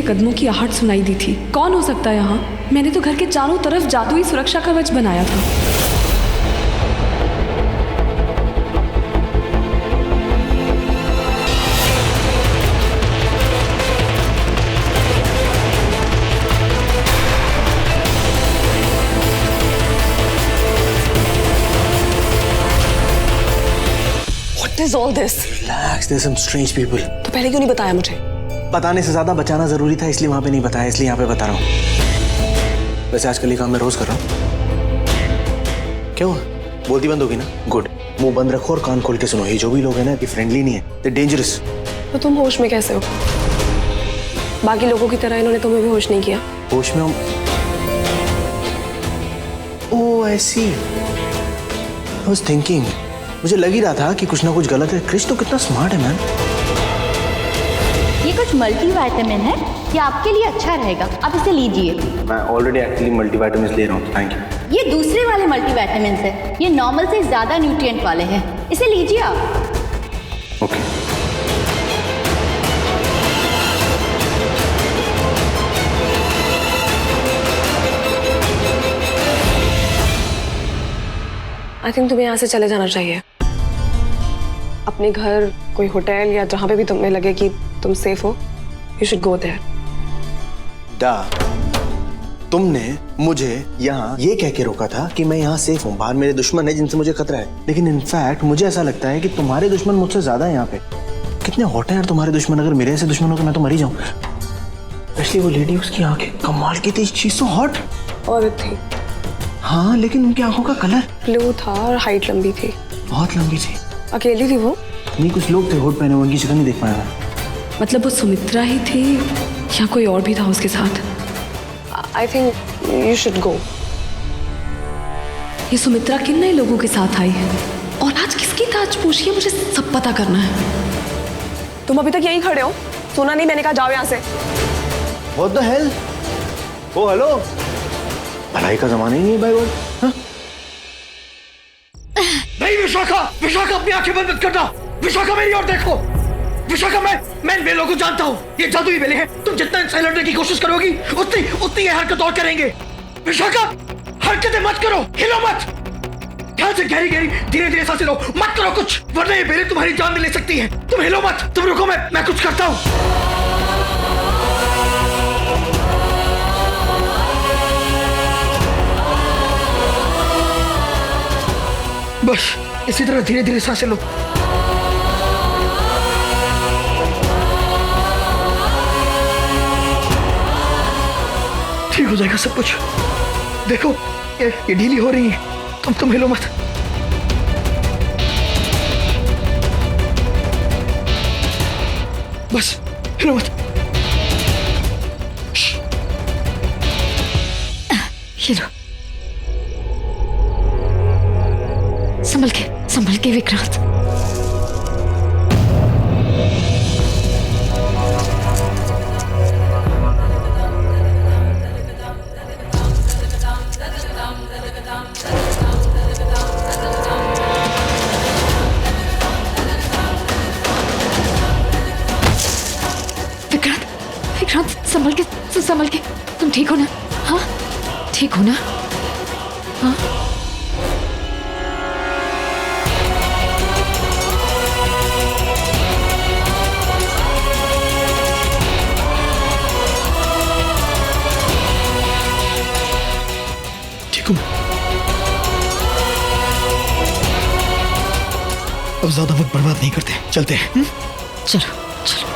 कदमों की आहट सुनाई दी थी। कौन हो सकता है यहाँ? मैंने तो घर के चारों तरफ जादुई सुरक्षा कवच बनाया था। What is all this? Relax, there's some strange people. तो पहले क्यों नहीं बताया मुझे? बताने से ज्यादा बचाना जरूरी था, इसलिए वहां पे नहीं बताया, इसलिए यहाँ पे बता रहा हूँ। वैसे आजकल ये काम मैं रोज कर रहा हूँ। क्या हुआ? बोलती बंद होगी ना? गुड। मुंह बंद रखो और कान खोल के सुनो। ये जो भी लोग हैं ना, ये फ्रेंडली नहीं है, ये डेंजरस। तो तुम होश में कैसे हो? बाकी लोगों की तरह इन्होंने तुम्हें भी होश नहीं किया। होश में हम। ओह ऐसी। I was thinking, मुझे लग ही रहा था कि कुछ ना कुछ गलत है। क्रिश तो कितना स्मार्ट है मैन। ये कुछ मल्टीविटामिन है, ये आपके लिए अच्छा रहेगा, आप इसे लीजिए। मैं ऑलरेडी एक्चुअली मल्टीविटामिन ले रहा हूँ, थैंक यू। ये दूसरे वाले मल्टीविटामिन है, ये नॉर्मल से ज्यादा न्यूट्रिएंट वाले हैं, इसे लीजिए आप। ओके। आई थिंक तुम्हें यहाँ से चले जाना चाहिए। अपने घर, कोई होटल या जहाँ पे भी तुम्हें लगे कि तुम सेफ हो, यू शुड गो देयर। डा, तुमने मुझे यहाँ ये कह के रोका था कि मैं यहाँ सेफ हूँ, बाहर मेरे दुश्मन है जिनसे मुझे खतरा है। लेकिन इनफैक्ट मुझे ऐसा लगता है कि तुम्हारे दुश्मन मुझसे ज्यादा है यहाँ पे। कितने हॉट हैं यार तुम्हारे दुश्मन। अगर मेरे ऐसे दुश्मन हो तो मैं तो मर ही जाऊँ। स्पेशली वो लेडी, उसकी आंखें कमाल की थी, शी सो हॉट। औरत थी। हाँ, लेकिन उनकी आंखों का कलर ब्लू था और हाइट लंबी थी। बहुत लंबी थी। अकेली थी वो? नहीं, कुछ लोग थे होट पहने, उनकी शक्ल नहीं देख पाया मैं। मतलब वो सुमित्रा ही थी या कोई और भी था उसके साथ? I think you should go. ये सुमित्रा किन नए लोगों के साथ आई है और आज किसकी ताजपोशी है, मुझे सब पता करना है। तुम अभी तक यहीं खड़े हो? सुना नहीं मैंने कहा जाओ यहाँ से। What the hell? Oh hello, भलाई का जमाना ही नहीं है भाई। हाँ? नहीं विशाखा, विशाखा अपनी आंखें बंद मत करना। विशाखा मेरी ओर देखो। विशाखा मैं इन बेलों को जानता हूँ, ये जादुई बेले हैं। तुम जितना इनसे लड़ने की कोशिश करोगी उतनी ये हरकत और करेंगे। विशाखा हरकतें मत करो, हिलो मत। ध्यान से गहरी गहरी धीरे धीरे सांसें लो, मत करो कुछ, वरना ये बेले तुम्हारी जान भी ले सकती है। तुम हिलो मत, तुम रुको, मैं कुछ करता हूँ। बस इसी तरह धीरे धीरे सांसें लो। ठीक हो जाएगा सब कुछ। देखो ये ढीली हो रही है, तुम हिलो मत। बस हिलो मत। हिलो। संभल के विक्रांत। विक्रांत संभल के। तुम ठीक हो ना? हाँ ठीक हो ना? हाँ अब ज्यादा वक्त बर्बाद नहीं करते, चलते हैं। चलो चलो।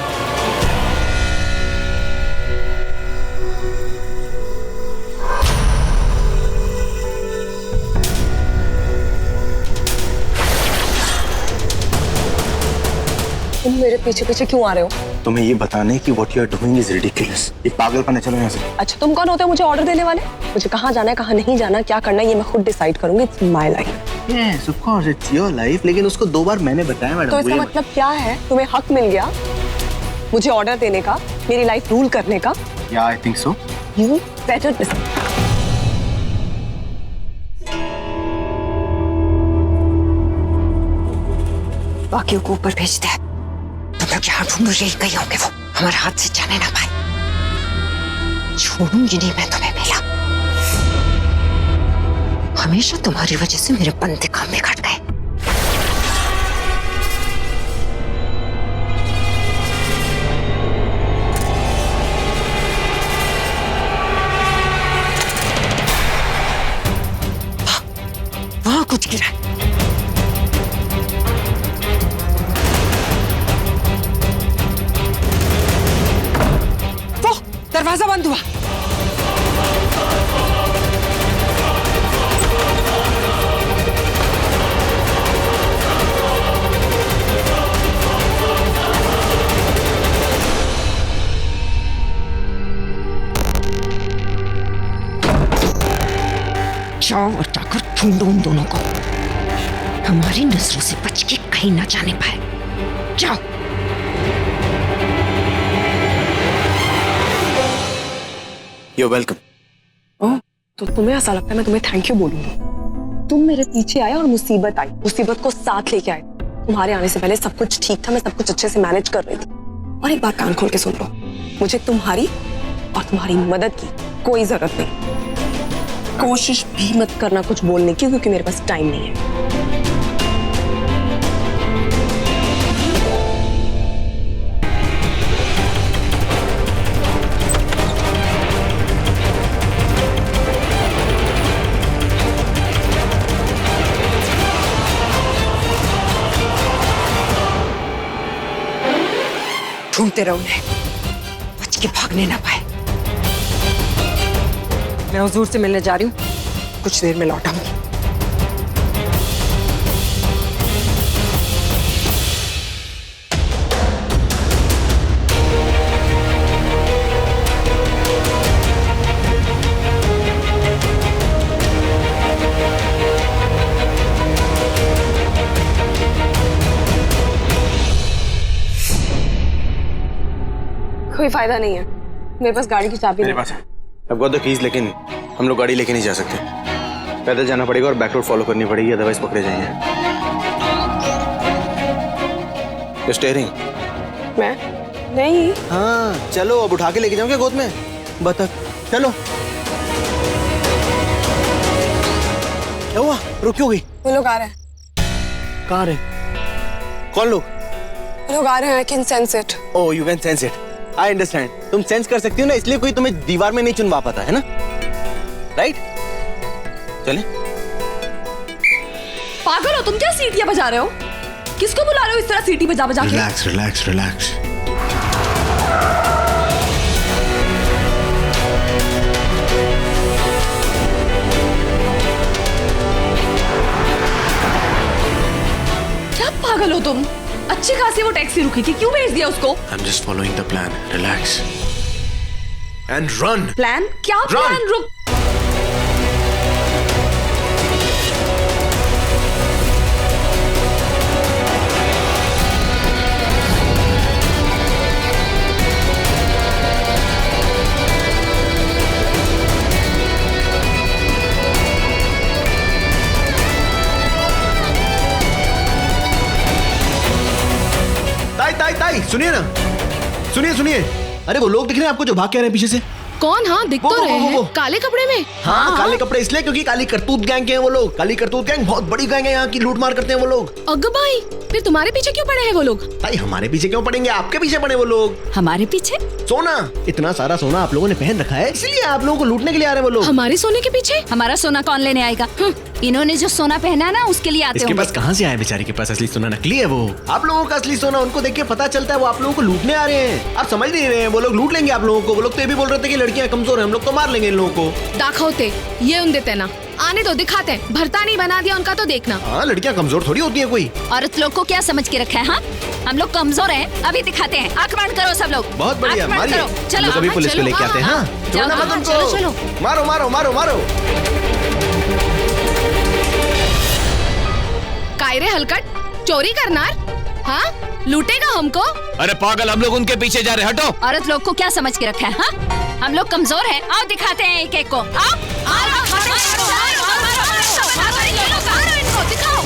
तुम मेरे पीछे पीछे क्यों आ रहे हो? तुम्हें ये बताने कि what you are doing is ridiculous। ये पागलपन है, चलो यहाँ से। अच्छा तुम कौन होते हो मुझे ऑर्डर देने वाले? मुझे कहाँ जाना है, कहाँ नहीं जाना, क्या करना है, ये मैं खुद डिसाइड करूंगी। It's my life. Yes, of course, it's your life, लेकिन उसको 2 बार मैंने बताया मैडम। तो इसका मतलब क्या है? तुम्हें हक मिल गया मुझे ऑर्डर देने का, मेरी लाइफ रूल करने का? Yeah, I think so. You better listen. बाकियों को ऊपर भेजते हैं। तुम लोग यहाँ ढूंढो, यही कहीं होंगे वो, हमारे हाथ से जाने ना पाए। छोड़ूंगी नहीं मैं तुम्हें बेला। हमेशा तुम्हारी वजह से मेरे बनते काम बिगड़ गए। वहां कुछ गिरा। वो दरवाजा बंद हुआ। जाओ और जाकर ढूंढो उन दोनों को। हमारी नजरों से बच के कहीं ना जाने पाए। जाओ। You're welcome. ओह, तो तुम्हें ऐसा लगता है मैं तुम्हें थैंक यू बोलूंगी? तुम मेरे पीछे आए और मुसीबत आई, मुसीबत को साथ लेके आए। तुम्हारे आने से पहले सब कुछ ठीक था, मैं सब कुछ अच्छे से मैनेज कर रही थी। और एक बात कान खोल के सुन लो, मुझे तुम्हारी और तुम्हारी मदद की कोई जरूरत नहीं। कोशिश भी मत करना कुछ बोलने की, क्योंकि मेरे पास टाइम नहीं है। ढूंढते रहो उन्हें, बच के भागने ना पाए। मैं हुजूर से मिलने जा रही हूँ, कुछ देर में लौट आऊंगी। कोई फायदा नहीं है, मेरे पास गाड़ी की चाबी नहीं है। I've got the keys, लेकिन हम लोग गाड़ी लेके नहीं जा सकते। पैदल जाना पड़ेगा और बैक रोड फॉलो करनी पड़ेगी, अदरवाइज पकड़े जाएंगे। स्टीयरिंग मैं नहीं। हाँ चलो, अब उठा के लेके जाओगे गोद में बतख। चलो। क्या हुआ, रुक क्यों गई? वो लोग आ रहे हैं। कहाँ रहे? कौन लोग? वो लोग आ रहे हैं। I can sense it. Oh, you can sense it. I understand. तुम सेंस कर सकती हो ना, इसलिए कोई तुम्हें दीवार में नहीं चुनवा पाता है ना, राइट? चले। पागल हो तुम, क्या सीटियां बजा रहे हो? किसको बुला रहे हो इस तरह सीटी बजा बजा के? Relax relax relax. क्या पागल हो तुम? अच्छी खासी वो टैक्सी रुकी थी, क्यों भेज दिया उसको? I'm just following the plan. Relax. And run. Plan? क्या Run. प्लान? रुक। ताई सुनिए ना, सुनिए। अरे वो लोग दिख रहे हैं आपको जो भाग के आ रहे हैं पीछे से? कौन? हाँ दिख तो रहे हैं। काले कपड़े में? हाँ काले कपड़े इसलिए क्योंकि काली करतूत गैंग के हैं वो लोग। काली करतूत गैंग बहुत बड़ी गैंग है, यहाँ की लूट मार करते हैं वो लोग। अग्ग भाई, फिर तुम्हारे पीछे क्यों पड़े हैं वो लोग? ताई हमारे पीछे क्यों पड़ेंगे, आपके पीछे पड़े वो लोग। हमारे पीछे? सोना, इतना सारा सोना आप लोगों ने पहन रखा है, इसलिए आप लोगों को लूटने के लिए आ रहे हैं वो लोग। हमारे सोने के पीछे? हमारा सोना कौन लेने आएगा? इन्होंने जो सोना पहना ना उसके लिए आते इसके होंगे। पास कहाँ से आया बेचारे के पास असली सोना, नकली है वो। आप लोगों का असली सोना उनको देख के पता चलता है वो आप लोगों को लूटने आ रहे हैं। आप समझ नहीं रहे हैं, वो लोग लूट लेंगे आप लोगों को। वो लोग तो ये भी बोल रहे थे कि लड़कियां कमजोर हैं, हम लोग तो मार लेंगे इन लोगों को। दाखवते ये उन देते ना, आने तो दिखाते हैं। भरता नहीं बना दिया उनका तो देखना। हाँ लड़कियां कमजोर थोड़ी होती है कोई। औरत लोग को क्या समझ के रखा है? हाँ हम लोग कमजोर हैं, अभी दिखाते हैं। आक्रमण करो सब लोग। बहुत बढ़िया, आक्रमण मारिए। करो। चलो कभी पुलिस को लेके आते हैं। हाँ छोड़ना मत उनको। चलो। मारो मारो मारो मारो। कायरे हलकट, चोरी करनार, हाँ लूटेगा हमको। अरे पागल, हम लोग उनके पीछे जा रहे, हटो। औरत लोग को क्या समझ के रखा है? हाँ हम लोग कमजोर हैं, आओ दिखाते हैं एक एक को। आओ दिखाओ।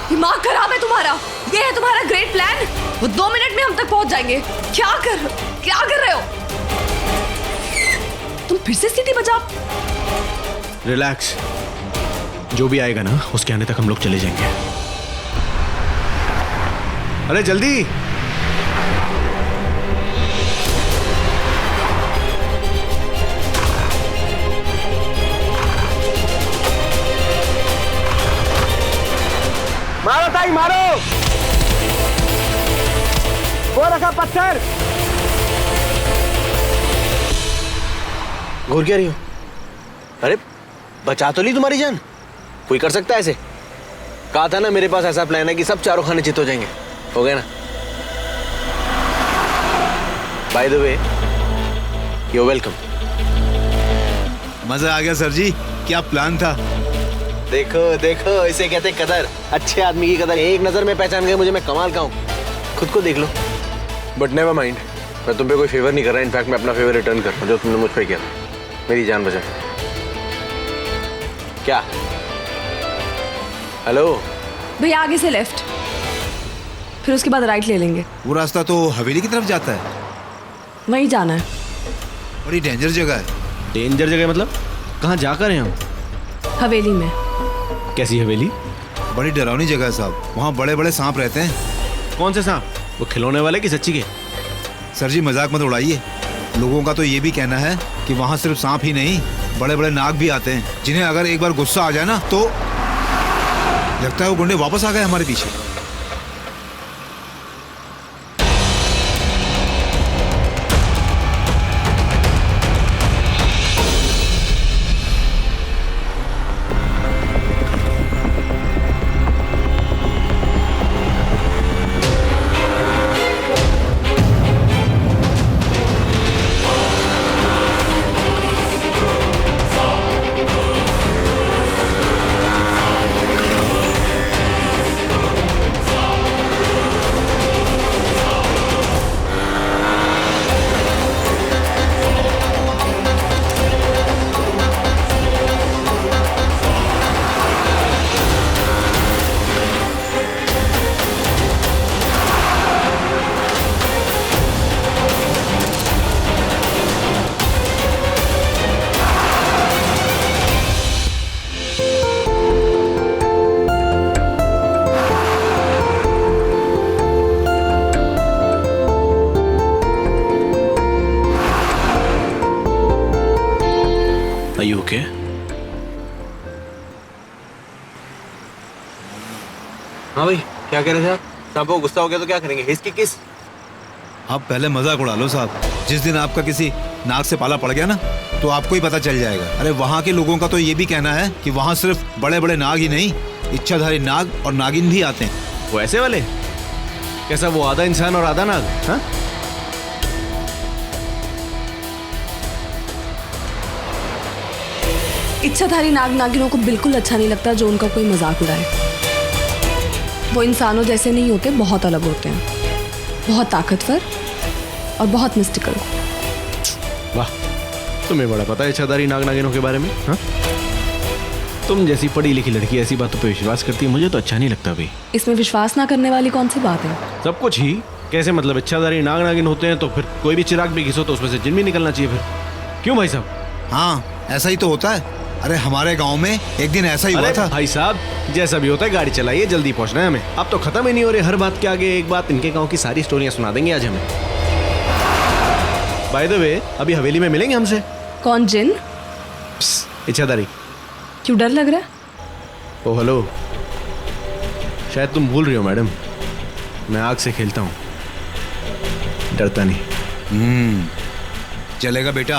दिमाग खराब है तुम्हारा? ये है तुम्हारा ग्रेट प्लान? वो 2 मिनट में हम तक पहुंच जाएंगे। क्या कर रहे हो? तुम फिर से सीटी बजा। रिलैक्स, जो भी आएगा ना उसके आने तक हम लोग चले जाएंगे। अरे जल्दी। मारो ताई मारो, वो रखा पत्थर। घूर क्या रही हो? अरे बचा तो ली तुम्हारी जान। कोई कर सकता है ऐसे? कहा था ना मेरे पास ऐसा प्लान है कि सब चारों खाने चित हो जाएंगे। हो गया ना? By the way, you welcome. मजा आ गया सर जी, क्या प्लान था? देखो देखो, इसे कहते कदर। अच्छे आदमी की कदर एक नजर में पहचान गए मुझे, मैं कमाल का हूँ। खुद को देख लो। बट नेवर माइंड, मैं तुम पे कोई फेवर नहीं कर रहा। इनफैक्ट मैं अपना फेवर रिटर्न कर रहा हूँ जो तुमने मुझ पे किया था। मेरी जान बचा। क्या? हेलो भैया आगे से लेफ्ट, फिर उसके बाद राइट ले लेंगे। वो रास्ता तो हवेली की तरफ जाता है। वहीं जाना है। बड़ी डेंजर जगह है। डेंजर जगह मतलब? कहाँ जाकर हैं हम? हवेली में। कैसी हवेली? बड़ी डरावनी जगह है साहब, वहाँ बड़े बड़े सांप रहते हैं। कौन से सांप? वो खिलौने वाले कि सच्ची के? सर जी मजाक मत उड़ाइए। लोगों का तो ये भी कहना है कि वहाँ सिर्फ सांप ही नहीं, बड़े बड़े नाग भी आते हैं, जिन्हें अगर एक बार गुस्सा आ जाए ना तो लगता है वो गुंडे वापस आ गए हमारे पीछे। Are you okay? हाँ भाई, क्या कह रहे थे आप? सांप को गुस्सा हो गया तो क्या करेंगे? हिस की किस? आप पहले मजाक उड़ा लो साहब। जिस दिन आपका किसी नाग से पाला पड़ गया ना तो आपको ही पता चल जाएगा। अरे वहाँ के लोगों का तो ये भी कहना है कि वहाँ सिर्फ बड़े बड़े नाग ही नहीं, इच्छाधारी नाग और नागिन भी आते हैं। वो ऐसे वाले? कैसा, वो आधा इंसान और आधा नाग? हाँ? इच्छाधारी नाग नागिनों को बिल्कुल अच्छा नहीं लगता जो उनका कोई मजाक उड़ाए। वो इंसानों जैसे नहीं होते, बहुत अलग होते हैं, बहुत ताकतवर और बहुत मिस्टिकल। वाह, तुम्हें बड़ा पता है इच्छाधारी नाग नागिनों के बारे में। हाँ? तुम जैसी पढ़ी लिखी लड़की ऐसी बातों पे विश्वास करती है, मुझे तो अच्छा नहीं लगता भाई। इसमें विश्वास ना करने वाली कौन सी बात है? सब कुछ ही। कैसे मतलब? इच्छाधारी नाग नागिन होते हैं तो फिर कोई भी चिराग भी घिसो तो उसमें से जिन भी निकलना चाहिए फिर। क्यों भाई साहब? हाँ ऐसा ही तो होता है। अरे हमारे गांव में एक दिन ऐसा ही हुआ था। भाई साहब, जैसा भी होता है गाड़ी चलाइए, जल्दी पहुंचना है हमें। अब तो खत्म ही नहीं हो रहे, हर बात के आगे एक बात। इनके गांव की सारी स्टोरियां सुना देंगे आज हमें। बाय द वे, अभी हवेली में मिलेंगे हमसे। कौन, जिन? इच्छाधारी। क्यों डर लग रहा है? ओ हेलो, शायद तुम भूल रही हो मैडम, मैं आग से खेलता हूँ, डरता नहीं। चलेगा बेटा,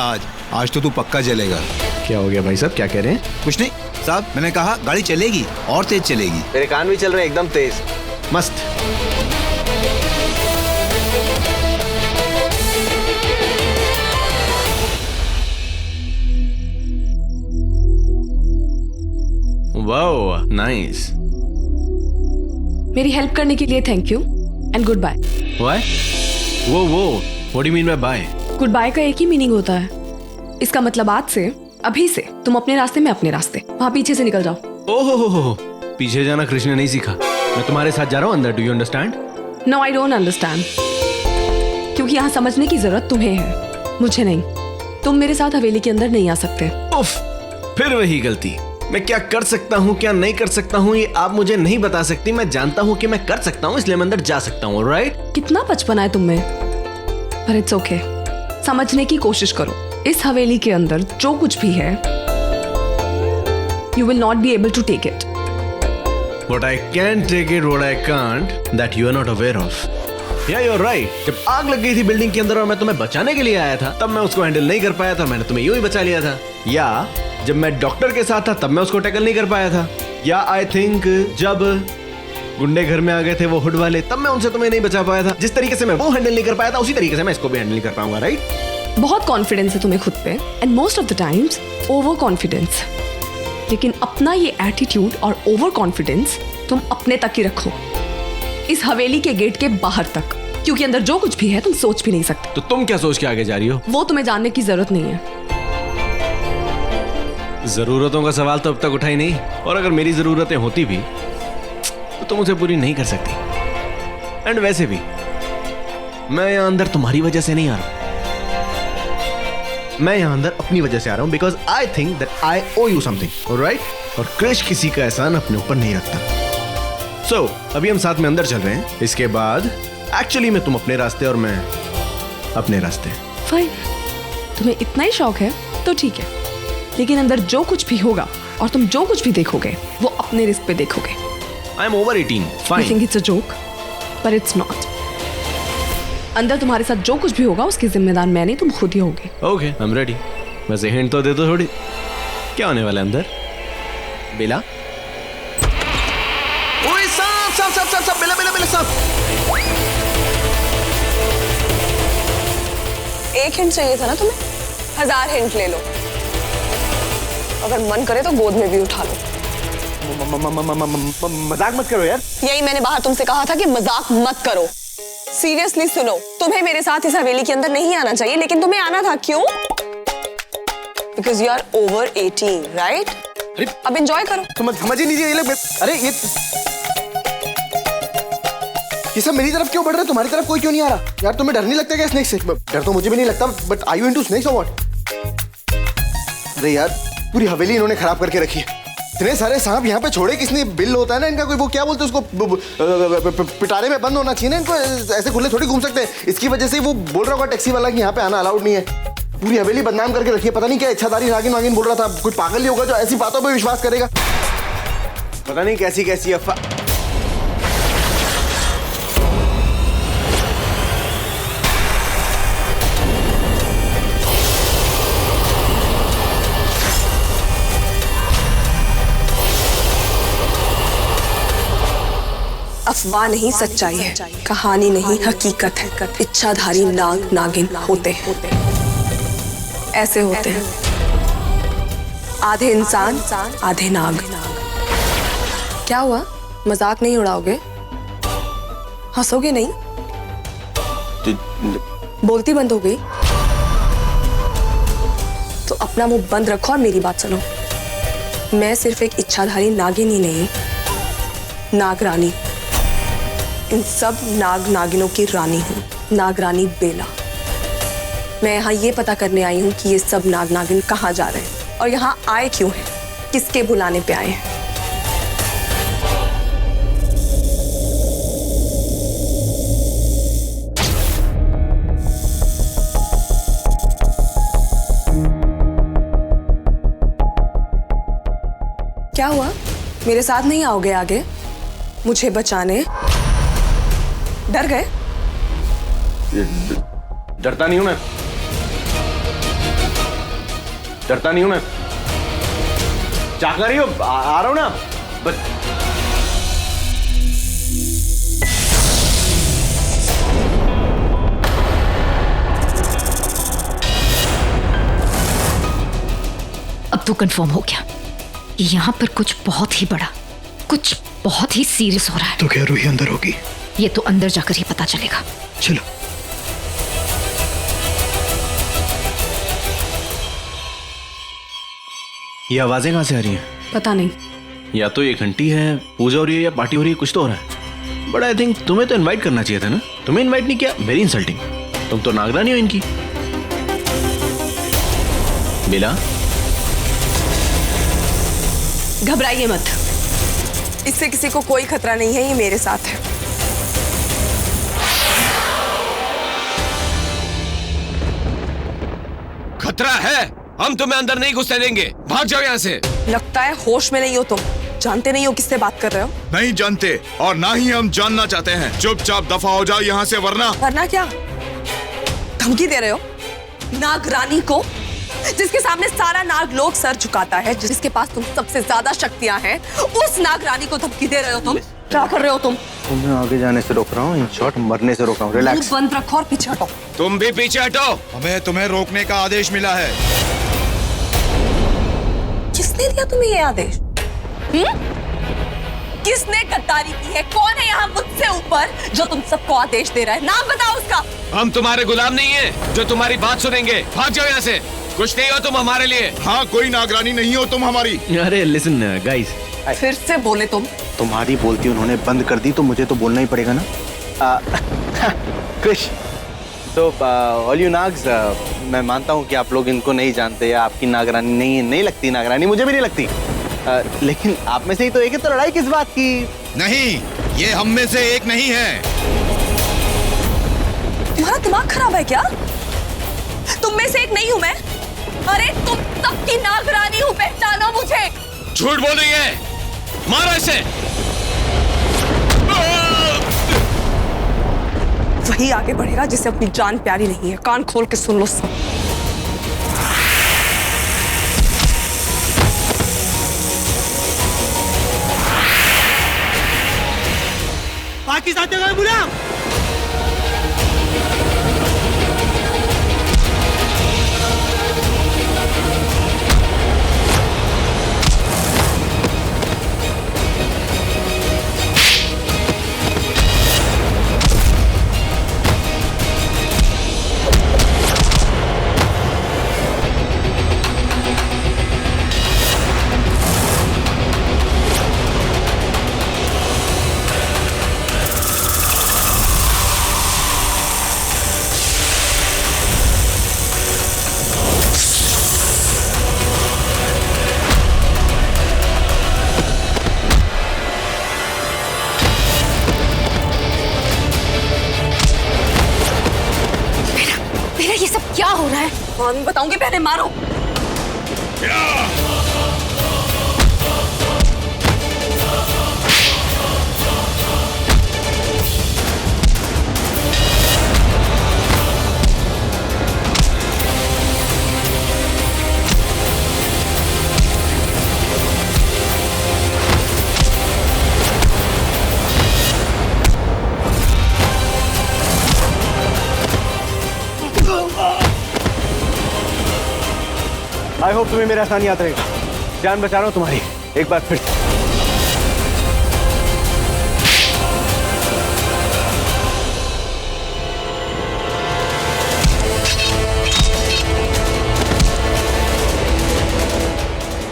आज तो तू पक्का जलेगा। क्या हो गया भाई साहब, क्या कह रहे हैं? कुछ नहीं साहब, मैंने कहा गाड़ी चलेगी और तेज चलेगी। मेरे कान भी चल रहे हैं एकदम तेज। मस्त। Wow, nice. मेरी हेल्प करने के लिए thank you and goodbye. Why? वो what do you mean bye bye? Goodbye का एक ही मीनिंग होता है। इसका मतलब आज से, अभी से तुम अपने रास्ते, मैं अपने रास्ते। वहां पीछे से निकल जाओ। ओहो हो, पीछे जाना कृष्ण ने नहीं सीखा। मैं तुम्हारे साथ जा रहा हूँ अंदर। Do you understand? No I don't understand, क्योंकि यहाँ समझने की जरूरत तुम्हें है, मुझे नहीं। तुम मेरे साथ हवेली के अंदर नहीं आ सकते। उफ, फिर वही गलती। मैं क्या कर सकता हूँ क्या नहीं कर सकता हूँ ये आप मुझे नहीं बता सकती। मैं जानता हूँ कि मैं कर सकता हूँ, इसलिए मैं अंदर जा सकता हूँ। राइट? कितना बचपना है तुम में, पर इट्स ओके। समझने की कोशिश करो। इस हवेली के अंदर जो कुछ भी है, you will not be able to take it. What I can take it, what I can't, that you are not aware of. Yeah, you're right. जब आग लग गई थी बिल्डिंग के अंदर और मैं तुम्हें बचाने के लिए आया था, तब मैं उसको हैंडल नहीं कर पाया था, मैंने तुम्हें यूं ही बचा लिया था। या जब मैं डॉक्टर के साथ था तब मैं उसको टैकल नहीं कर पाया था। या आई थिंक जब गुंडे घर में आ गए थे वो हुड वाले, तब मैं उनसे तुम्हें नहीं बचा पाया था। जिस तरीके से मैं वो हैंडल नहीं कर पाया था उसी तरीके से मैं इसको भी हैंडल नहीं कर पाऊंगा। राइट? बहुत कॉन्फिडेंस है तुम्हें खुद पे, and most of the times over confidence. लेकिन अपना ये एटीट्यूड और ओवर कॉन्फिडेंस तुम अपने तक ही रखो, इस हवेली के गेट के बाहर तक, क्योंकि अंदर जो कुछ भी है तुम सोच भी नहीं सकते। तो तुम क्या सोच के आगे जा रही हो? वो तुम्हें जानने की जरूरत नहीं है। जरूरतों का सवाल तो अब तक उठा ही नहीं, और अगर मेरी जरूरतें होती भी तो तुम उसे पूरी नहीं कर सकती। एंड वैसे भी मैं यहां अंदर तुम्हारी वजह से नहीं आ रहा, मैं यहां अंदर अपनी वजह से आ रहा हूं, because I think that I owe you something. Alright? और क्रिश किसी का एहसान अपने ऊपर नहीं रखता। सो अभी हम साथ में अंदर चल रहे हैं, इसके बाद एक्चुअली में तुम अपने रास्ते और मैं अपने रास्ते। फाइन, तुम्हें इतना ही शौक है तो ठीक है, लेकिन अंदर जो कुछ भी होगा और तुम जो कुछ भी देखोगे वो अपने रिस्क पे देखोगे। I am over 18। I fine. Think it's a joke, पर इट्स नॉट। अंदर तुम्हारे साथ जो कुछ भी होगा उसकी जिम्मेदार मैं नहीं, तुम खुद ही होगे। Okay, I am ready. वैसे हिंट तो दे दो थोड़ी, क्या होने वाला है अंदर? बेला? ओए सांप सांप सांप सांप सांप, बेला बेला बेला सांप। एक हिंट चाहिए था ना तुम्हें, 1000 हिंट ले लो। अगर मन करे तो गोद में भी उठा लो। मजाक मत करो यार। यही मैंने बाहर तुमसे कहा था कि मजाक मत करो। सीरियसली सुनो, तुम्हें मेरे साथ इस हवेली के अंदर नहीं आना चाहिए, लेकिन तुम्हें आना था। क्यों? Because you are over 18, right? अब एंजॉय करो। समझ ही नहीं ये लोग। अरे ये सब मेरी तरफ क्यों बढ़ रहे हैं? तुम्हारी तरफ कोई क्यों नहीं आ रहा? यार तुम्हें डर नहीं लगता क्या स्नेक से? डर तो मुझे भी नहीं लगता, but are you into snakes और व्हाट? अरे यार पूरी हवेली इन्होंने खराब करके रखी है। इतने सारे सांप यहाँ पे छोड़े किसने? बिल होता है ना इनका कोई, वो क्या बोलते हैं उसको, पिटारे में बंद होना चाहिए ना इनको, ऐसे खुले थोड़ी घूम सकते हैं। इसकी वजह से वो बोल रहा होगा टैक्सी वाला कि यहाँ पे आना अलाउड नहीं है। पूरी हवेली बदनाम करके रखी है। पता नहीं क्या इच्छाधारी नागिन वागिन बोल रहा था। कोई पागल ही होगा जो ऐसी बातों पे विश्वास करेगा। पता नहीं कैसी कैसी अफवाह। अफवाह नहीं सच्चाई है, कहानी नहीं हकीकत है। इच्छाधारी नाग नागिन होते हैं, ऐसे होते हैं, आधे इंसान आधे नाग। क्या हुआ? मजाक नहीं उड़ाओगे? हंसोगे नहीं? बोलती बंद हो गई? तो अपना मुंह बंद रखो और मेरी बात सुनो। मैं सिर्फ एक इच्छाधारी नागिन ही नहीं, नागरानी, इन सब नाग नागिनों की रानी हूँ, नागरानी बेला। मैं यहाँ ये पता करने आई हूँ कि ये सब नाग नागिन कहाँ जा रहे हैं और यहाँ आए क्यों हैं, किसके बुलाने पे आए हैं। क्या हुआ? मेरे साथ नहीं आओगे आगे मुझे बचाने? डर गए? डरता नहीं हूं मैं, डरता नहीं हूं मैं। क्या कर रही हो? आ रहा हूं ना बस। अब तो कंफर्म हो गया कि यहाँ पर कुछ बहुत ही बड़ा, कुछ बहुत ही सीरियस हो रहा है। तो क्या रूही अंदर होगी? ये तो अंदर जाकर ही पता चलेगा। चलो। ये आवाजें कहां से आ रही हैं? पता नहीं। या तो ये घंटी है, पूजा हो रही है, या पार्टी हो रही है, कुछ तो हो रहा है। बट आई थिंक तुम्हें तो इनवाइट करना चाहिए था ना, तुम्हें इनवाइट नहीं किया, वेरी इंसल्टिंग। तुम तो नागरानी हो इनकी। बेला, घबराइए मत, इससे किसी को कोई खतरा नहीं है, ये मेरे साथ है। खतरा है, हम तुम्हें अंदर नहीं घुसने देंगे, भाग जाओ यहाँ से। लगता है होश में नहीं हो तुम, जानते नहीं हो किससे बात कर रहे हो। नहीं जानते और ना ही हम जानना चाहते हैं। चुपचाप दफा हो जाओ यहाँ से, वरना क्या धमकी दे रहे हो नागरानी को, जिसके सामने सारा नाग लोग सर झुकाता है, जिसके पास तुम सबसे ज्यादा शक्तियां हैं, उस नागरानी को धमकी दे रहे हो तुम? क्या कर रहे हो तुम? तुम्हें आगे जाने से रोक रहा हूँ, इन शॉर्ट मरने से रोक रहा हूँ। रिलैक्स, बंद रखो और पीछे हटो। तुम भी पीछे हटो। हमें तुम्हें रोकने का आदेश मिला है। किसने दिया तुम्हें ये आदेश? किसने गद्दारी की है? कौन है यहाँ मुझसे ऊपर जो तुम सबको आदेश दे रहा है? नाम बताओ उसका। हम तुम्हारे गुलाम नहीं है जो तुम्हारी बात सुनेंगे, भाग जाओ यहाँ से। कुछ नहीं हो तुम हमारे लिए। हाँ, कोई नागरानी नहीं हो तुम हमारी। अरे लिसन गाइस, फिर से बोले तुम। तुम्हारी बोलती उन्होंने बंद कर दी तो मुझे तो बोलना ही पड़ेगा ना। क्रिश, तो ऑल यू नाग्स, मैं मानता हूँ कि आप लोग इनको नहीं जानते या आपकी नागरानी नहीं लगती नागरानी, मुझे भी नहीं लगती, लेकिन आप में से ही तो एक है, तो लड़ाई किस बात की? नहीं, ये हम में से एक नहीं है। तुम्हारा दिमाग खराब है क्या? तुम में से एक नहीं हूँ मैं। अरे तुम सबकी नागरानी हूँ, पहचानो मुझे। झूठ बोल रही है, मारो इसे। वही आगे बढ़ेगा जिसे अपनी जान प्यारी नहीं है। कान खोल के सुन लो सब। बाकी साथियों को बुला। ये सब क्या हो रहा है? हाँ, मैं बताऊंगी, पहले मारो। आई होप तुम्हें मेरा आसान याद रहेगा। जान बचा रहा हूँ तुम्हारी एक बार फिर से।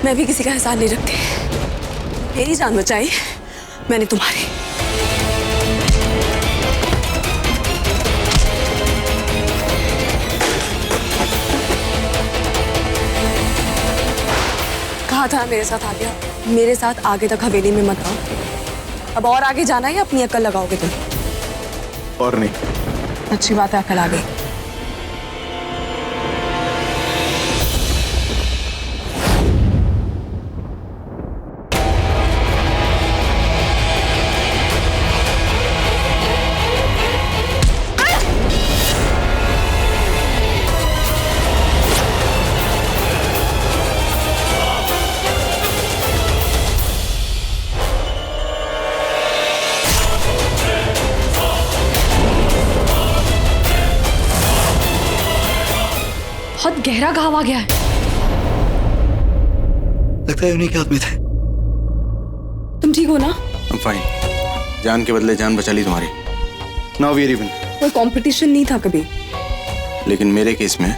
मैं भी किसी का एहसान नहीं रखती। मेरी जान बचाई मैंने तुम्हारी। कहा था मेरे साथ आ गया, मेरे साथ आगे तक हवेली में मत आओ। अब और आगे जाना है या अपनी अक्ल लगाओगे तुम? और नहीं। अच्छी बात है, अक्ल आ गई। बहुत गहरा घाव आ गया है। लगता है उन्हीं के हाथ में थे। तुम ठीक हो ना? I'm fine. जान के बदले जान बचा ली तुम्हारी। Now we are even. कोई कंपटीशन नहीं था कभी। लेकिन मेरे केस में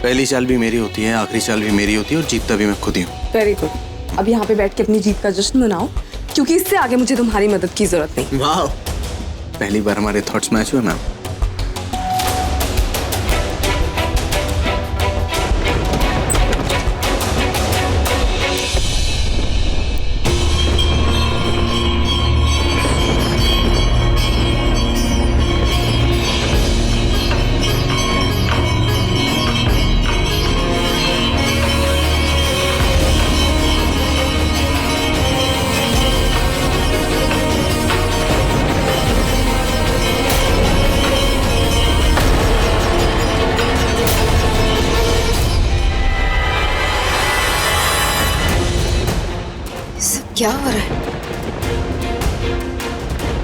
पहली चाल भी मेरी होती है, आखिरी चाल भी मेरी होती है और जीतता भी मैं खुद ही हूँ। Very good. अब यहाँ पे बैठ के अपनी जीत का जश्न मनाओ, क्योंकि इससे आगे मुझे तुम्हारी मदद की जरूरत नहीं। वाह, पहली बार हमारे थॉट्स मैच हुए मैम। क्या हो रहा है?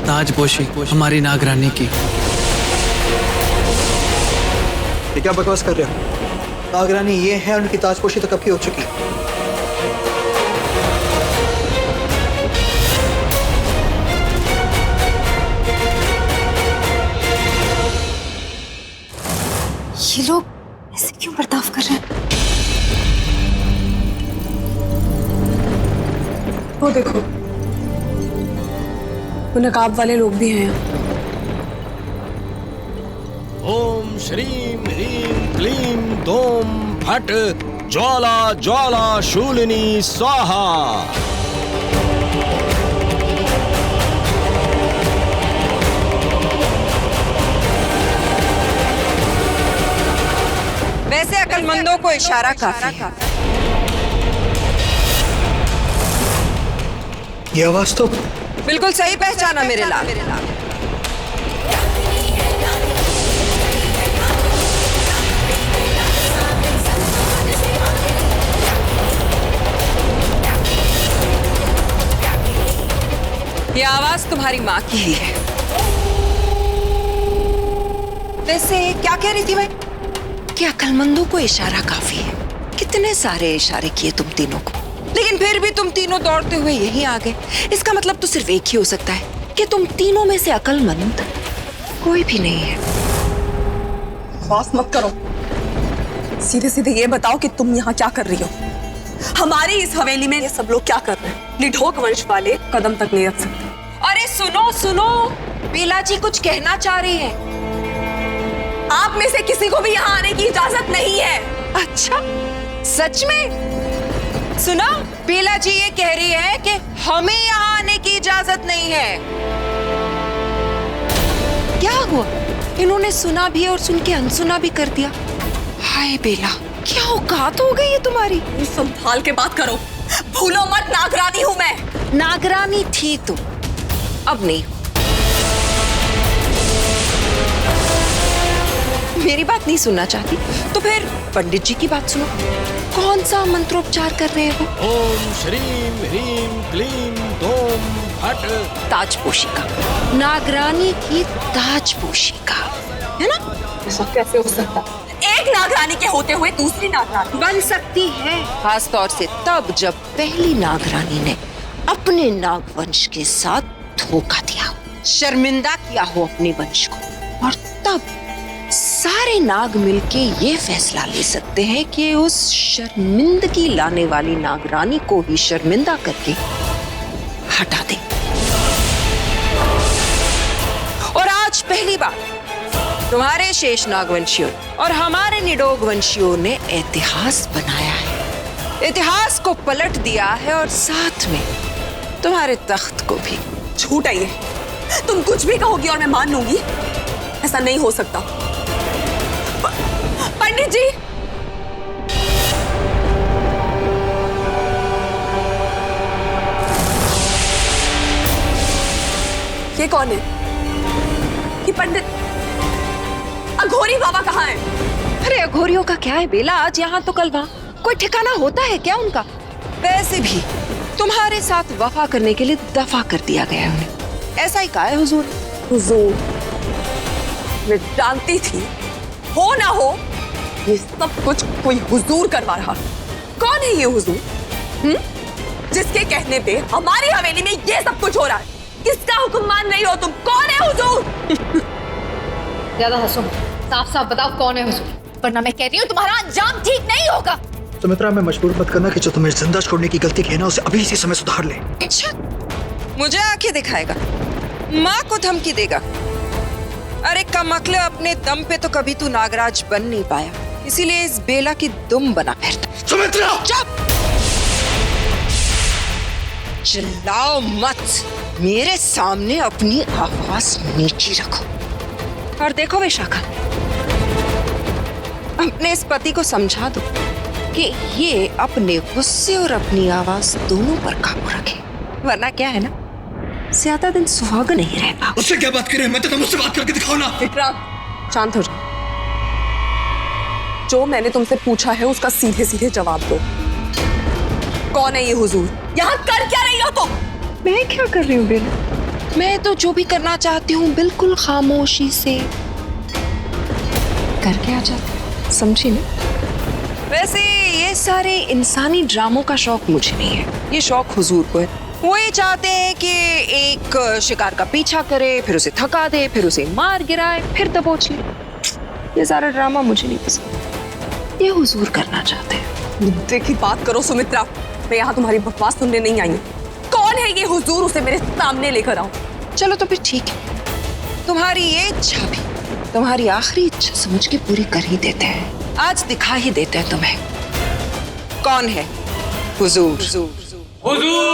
ताजपोशी हमारी नागरानी की। ये क्या बकवास कर रहे हो? नागरानी ये है, उनकी ताजपोशी तो कब की हो चुकी। ये लोग ऐसे क्यों बर्ताव कर रहे हैं? वो देखो, वो नकाब वाले लोग भी हैं यहाँ। ओम श्रीम ह्रीम क्लीम दोम फट ज्वाला ज्वाला शूलिनी स्वाहा। वैसे अक्लमंदों को इशारा काफी है। ये आवाज तो बिल्कुल सही पहचाना मेरे लाल। ये आवाज तुम्हारी माँ की ही है। वैसे क्या कह रही थी भाई? कि अक्लमंदों को इशारा काफी है। कितने सारे इशारे किए तुम तीनों को, लेकिन फिर भी तुम तीनों दौड़ते हुए यहीं आ गए। इसका मतलब तो सिर्फ एक ही हो सकता है कि तुम तीनों में से अक्लमंद कोई भी नहीं है। बस मत करो, सीधे सीधे ये बताओ कि तुम यहाँ क्या कर रही हो? हमारी इस हवेली में ये सब लोग क्या कर रहे हैं? निढोक वंश वाले कदम तक नहीं रख सकते। अरे सुनो सुनो, बेला जी कुछ कहना चाह रही है। आप में से किसी को भी यहाँ आने की इजाजत नहीं है। अच्छा, सच में? सुना, बेला जी ये कह रही है कि हमें यहाँ आने की इजाजत नहीं है। क्या हुआ? इन्होंने सुना भी और सुन के अनसुना भी कर दिया। हाय बेला, क्या औकात हो गई है तुम्हारी? संभाल के बात करो, भूलो मत नागरानी हूँ मैं। नागरानी थी तुम, अब नहीं। मेरी बात नहीं सुनना चाहती तो फिर पंडित जी की बात सुनो। कौन सा मंत्रोपचार कर रहे हो? ओम श्रीम ह्रीम क्लीम दोम फट। ताजपोशी का, नागरानी की ताजपोशी का, है ना? ऐसा कैसे हो सकता? एक नागरानी के होते हुए दूसरी नागरानी बन सकती है, खास तौर से तब जब पहली नागरानी ने अपने नागवंश के साथ धोखा दिया हो, शर्मिंदा किया हो अपने वंश को, और तब सारे नाग मिलके ये फैसला ले सकते हैं कि उस शर्मिंदगी लाने वाली नागरानी को ही शर्मिंदा करके हटा दे। और आज पहली बार तुम्हारे शेष नागवंशियों और हमारे निडोग वंशियों ने इतिहास बनाया है, इतिहास को पलट दिया है, और साथ में तुम्हारे तख्त को भी। झूठ है ये, तुम कुछ भी कहोगी और मैं मान लूंगी? ऐसा नहीं हो सकता। पंडित जी, ये कौन है? ये पंडित अघोरी बाबा कहाँ है? अरे अघोरियों का क्या है बेला, आज यहाँ तो कल वहाँ। कोई ठिकाना होता है क्या उनका? वैसे भी तुम्हारे साथ वफा करने के लिए दफा कर दिया गया है उन्हें। ऐसा ही कहा है हुजूर। हुजूर, मैं जानती थी हो ना हो ये सब कुछ कोई हुजूर करवा रहा। कौन है ये हुजूर? जिसके कहने पे हमारी हवेली में ये सब कुछ हो रहा है? किसका हुक्म मान रही हो तुम? कौन है हुजूर? ज्यादा हंसो, साफ साफ बताओ कौन है हुजूर, वरना मैं कहती हूँ तुम्हारा अंजाम ठीक नहीं होगा। सुमित्रा, मैं मजबूर मत करना कि जो तुम्हें जिंदा छोड़ने की गलती की है ना, उसे अभी इसी समय सुधार ले। अच्छा, मुझे आंखें दिखाएगा? माँ को धमकी देगा? अरे कमकले, अपने दम पे तो कभी तू नागराज बन नहीं पाया, इसीलिए इस बेला की दुम बना फिरता। सुमित्रा! चुप! चिल्लाओ मत, मेरे सामने अपनी आवाज नीची रखो। और देखो विशाखा, अपने इस पति को समझा दो कि ये अपने गुस्से और अपनी आवाज दोनों पर काबू रखे, वरना क्या है ना, ज्यादा दिन सुहाग नहीं रहता। उससे क्या बात करें? मैं तो मुझसे बात करके दिखाओ ना। विक्रांत, शांत हो जाओ। जो मैंने तुमसे पूछा है उसका सीधे सीधे जवाब दो। कौन है ये हुजूर? यहाँ कर क्या रही हो तुम? मैं क्या कर रही हूँ बेला? मैं तो जो भी करना चाहती हूँ बिल्कुल खामोशी से करके आ जाती हूँ, समझी ना? वैसे ये सारे इंसानी ड्रामों का शौक मुझे नहीं है, ये शौक हुजूर को है। वो ये चाहते हैं कि एक शिकार का पीछा करे, फिर उसे थका दे, फिर उसे मार गिराए, फिर दबोच ले। ये सारा ड्रामा मुझे नहीं पसंद, ये हुजूर करना चाहते हैं। मुद्दे की बात करो सुमित्रा, मैं यहाँ तुम्हारी बकवास सुनने नहीं आई हूँ। कौन है ये हुजूर? उसे मेरे सामने लेकर आओ। चलो तो फिर ठीक है, तुम्हारी ये इच्छा भी तुम्हारी आखिरी इच्छा समझ के पूरी कर ही देते हैं। आज दिखा ही देते हैं तुम्हें कौन है हुजूर। हुजूर!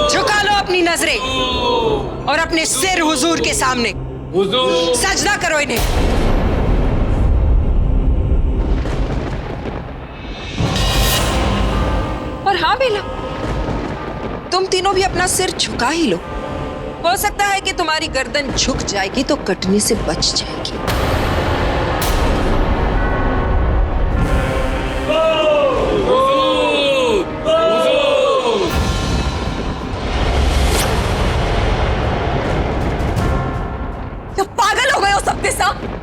झुका लो अपनी नजरें और अपने सिर हुजूर के सामने। सजदा करो इन्हें। और हाँ बेला, तुम तीनों भी अपना सिर झुका ही लो। हो सकता है कि तुम्हारी गर्दन झुक जाएगी तो कटने से बच जाएगी।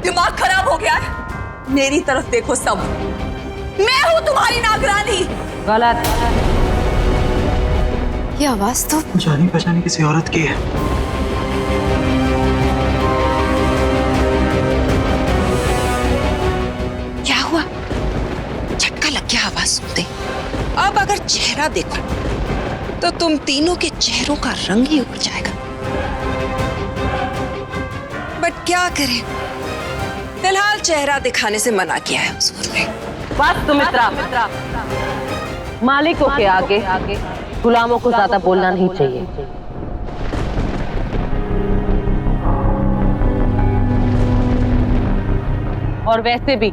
दिमाग खराब हो गया है? मेरी तरफ देखो सब, मैं हूँ तुम्हारी नागरानी। गलत। ये आवाज तो जानी पहचानी किसी औरत की है। क्या हुआ? झटका लग गया आवाज सुनते। अब अगर चेहरा देखो तो तुम तीनों के चेहरों का रंग ही उड़ जाएगा। बट क्या करें, फिलहाल चेहरा दिखाने से मना किया है हुजूर ने। बस सुमित्रा, मालिकों के आगे गुलामों को ज्यादा बोलना नहीं चाहिए। और वैसे भी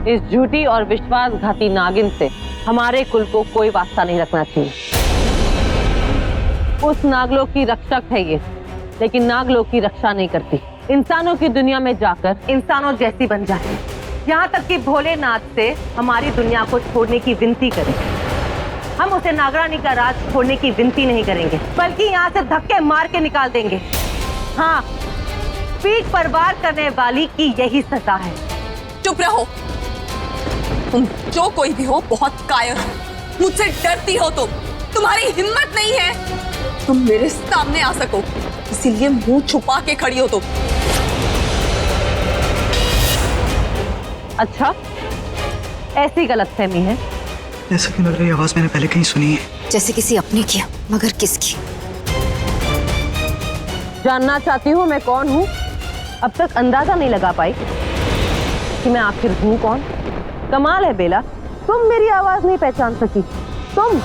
इस झूठी और विश्वासघाती नागिन से हमारे कुल को कोई वास्ता नहीं रखना चाहिए। उस नागलोक की रक्षक है ये, लेकिन नागलोक की रक्षा नहीं करती। इंसानों की दुनिया में जाकर इंसानों जैसी बन जाती है। यहाँ तक कि भोलेनाथ से हमारी दुनिया को छोड़ने की विनती करें। हम उसे नागरानी का राज छोड़ने की विनती नहीं करेंगे, बल्कि यहाँ से धक्के मार के निकाल देंगे। हाँ, पीठ पर वार करने वाली की यही सजा है। चुप रहो, तुम जो कोई भी हो बहुत कायर हो, मुझसे डरती हो तुम, तुम्हारी हिम्मत नहीं है तुम मेरे सामने आ सको, इसीलिए मुंह छुपा के खड़ी हो तुम। अच्छा, ऐसी गलतफहमी है? ऐसा क्यों लग रही है? आवाज मैंने पहले कहीं सुनी है। जैसे किसी अपने की, मगर किसकी? जानना चाहती हूँ मैं कौन हूँ? अब तक अंदाजा नहीं लगा पाई कि मैं आखिर हूँ कौन। कमाल है बेला, तुम मेरी आवाज नहीं पहचान सकी। तुम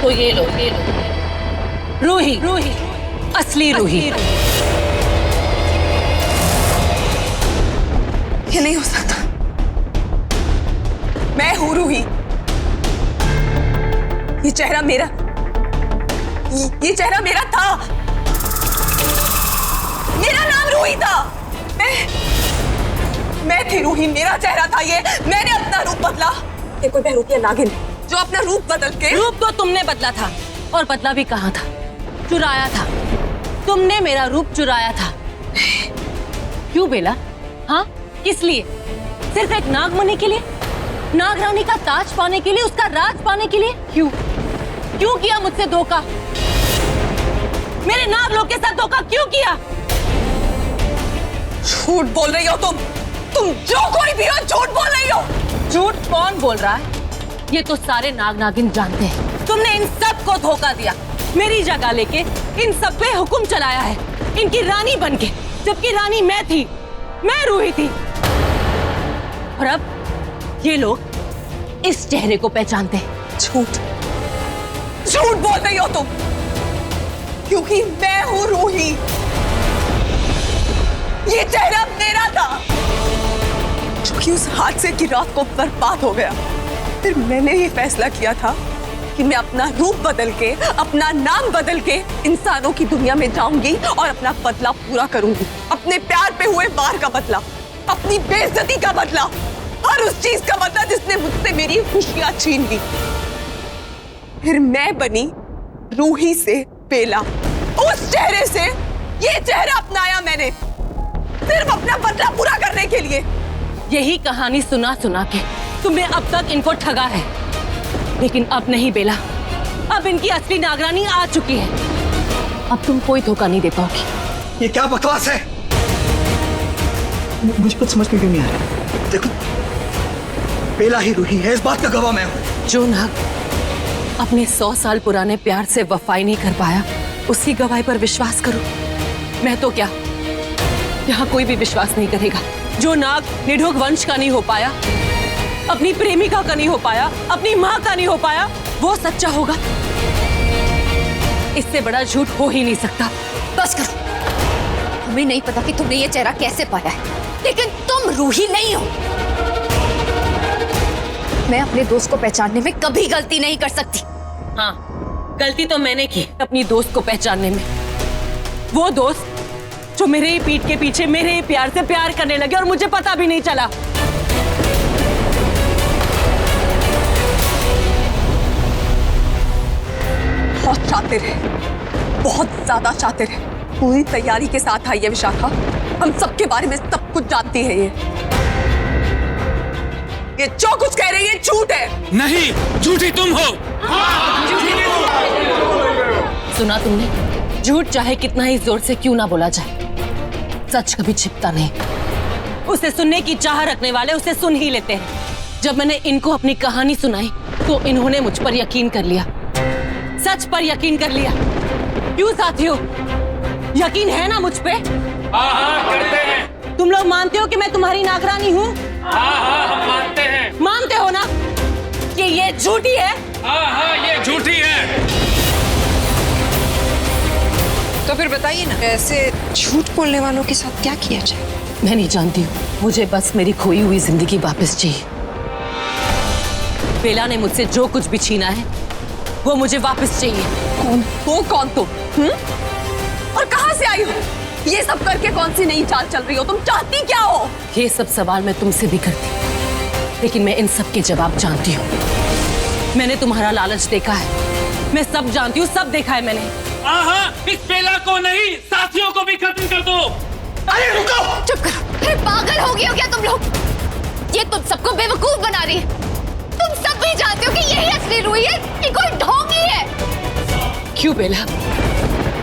तो ये लो रूही, असली रूही। ये नहीं हो सकता। मैं हूं रूही। ये चेहरा मेरा, ये चेहरा मेरा था। मेरा नाम रूही था। मैं थी रूही, मेरा चेहरा था ये। मैंने अपना रूप बदला। ये कोई बहरूपिया नागिन जो अपना रूप बदल के। रूप तो तुमने बदला था, और बदला भी कहाँ था, चुराया था। तुमने मेरा रूप चुराया था। क्यों बेला? हाँ, किस लिए? सिर्फ एक नागमणि के लिए? नागरानी का ताज पाने के लिए, उसका राज पाने के लिए? क्यों किया मुझसे धोखा? मेरे नागलोक के साथ धोखा क्यों किया? झूठ बोल रही हो तुम जो कोई भी हो, झूठ बोल रही हो। झूठ कौन बोल रहा है? ये तो सारे नाग नागिन जानते हैं। तुमने इन सब को धोखा दिया, मेरी जगह लेके इन सब पे हुक्म चलाया है, इनकी रानी बनके, जबकि रानी मैं थी, मैं रूही थी। और अब ये लोग इस चेहरे को पहचानते हैं। झूठ बोल रही हो तुम, क्योंकि मैं हूं रूही। ये चेहरा मेरा था, जो कि उस हादसे की रात को बर्बाद हो गया। फिर मैंने ये फैसला किया था कि मैं अपना रूप बदल के, अपना नाम बदल के इंसानों की दुनिया में जाऊंगी और अपना बदला पूरा करूंगी। अपने प्यार पे हुए वार का बदला, अपनी बेइज्जती का बदला, हर उस चीज का बदला जिसने मुझसे मेरी खुशियां छीन ली। फिर मैं बनी रूही से बेला। उस चेहरे से ये चेहरा अपनाया मैंने, सिर्फ अपना बदला पूरा करने के लिए। यही कहानी सुना सुना के तुमने अब तक इनको ठगा है, लेकिन अब नहीं बेला। अब इनकी असली नागरानी आ चुकी है। अब तुम कोई धोखा नहीं दे पाओगी। ये क्या बकवास है? मुझे कुछ समझ में क्यों नहीं आ रहा। देखो, बेला ही रूही है, इस बात का गवाह मैं हूं। जो नाग अपने 100 साल पुराने प्यार से वफाई नहीं कर पाया, उसकी गवाही पर विश्वास करो। मैं तो क्या, यहाँ कोई भी विश्वास नहीं करेगा। जो नाग निडोक वंश का नहीं हो पाया, अपनी प्रेमिका का नहीं हो पाया, अपनी माँ का नहीं हो पाया, वो सच्चा होगा। इससे बड़ा झूठ हो ही नहीं सकता। बस करो। हमें नहीं पता कि तुमने ये चेहरा कैसे पाया है, लेकिन तुम रूही नहीं हो। मैं अपने दोस्त को पहचानने में कभी गलती नहीं कर सकती। हाँ, गलती तो मैंने की अपनी दोस्त को पहचानने में। वो दोस्त जो मेरे ही पीठ के पीछे मेरे ही प्यार से प्यार करने लगे और मुझे पता भी नहीं चला। बहुत शातिर है, बहुत ज्यादा शातिर है। पूरी तैयारी के साथ आई है विशाखा। हम सबके बारे में सब कुछ जानती है। ये जो कुछ कह रही है झूठ है। नहीं, झूठी तुम हो। सुना तुमने? झूठ चाहे कितना ही जोर से क्यों ना बोला जाए, सच कभी छिपता नहीं। उसे सुनने की चाह रखने वाले उसे सुन ही लेते हैं। जब मैंने इनको अपनी कहानी सुनाई तो इन्होंने मुझ पर यकीन कर लिया, सच पर यकीन कर लिया। क्यों साथियों, यकीन है ना मुझ पे? हाँ, करते हैं। तुम लोग मानते हो कि मैं तुम्हारी नागरानी हूँ? हाँ, हम मानते हैं। मानते हो ना कि ये झूठी है? हाँ, ये झूठी है। तो फिर बताइए ना, ऐसे झूठ बोलने वालों के साथ क्या किया जाए? मैं नहीं जानती हूँ, मुझे बस मेरी खोई हुई जिंदगी वापस चाहिए। बेला ने मुझसे जो कुछ भी छीना है वो मुझे वापस चाहिए। कौन तुम? और कहां से आई हो? ये सब करके कौन सी नई चाल चल रही हो? तुम चाहती क्या हो? ये सब सवाल मैं तुमसे भी करती, लेकिन मैं इन सब के जवाब जानती हूँ। मैंने तुम्हारा लालच देखा है, मैं सब जानती हूँ, सब देखा है मैंने। इस बेला को नहीं, साथियों को भी खत्म कर दो। अरे रुको! चुप करो। अरे पागल हो गए हो क्या तुम लोग? ये तुम सबको बेवकूफ बना रही है। तुम सब भी जानते हो कि यही असली रूही है, ये कोई ढोंगी है। क्यों बेला,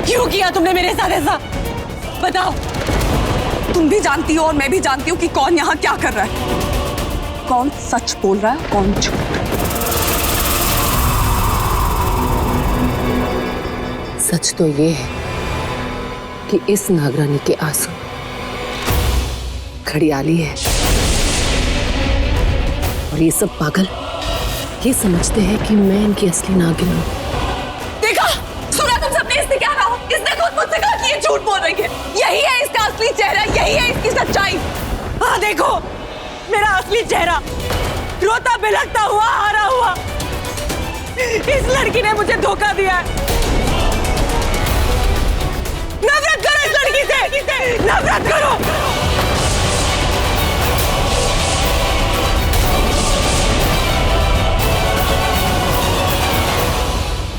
क्यों किया तुमने मेरे साथ ऐसा? बताओ। तुम भी जानती हो और मैं भी जानती हूँ कि कौन यहाँ क्या कर रहा है, कौन सच बोल रहा है, कौन झूठ। सच तो ये है कि इस नागरानी के आंसू घड़ियाली है, और ये सब पागल ये समझते हैं कि मैं इनकी असली नागिन हूं। इससे क्या कहा? इसने खुद मुझसे कहा कि ये झूठ बोल रही है। यही है इसका असली चेहरा, यही है इसकी सच्चाई। हाँ देखो, मेरा असली चेहरा, रोता बिलखता हुआ, हारा हुआ। इस लड़की ने मुझे धोखा दिया है।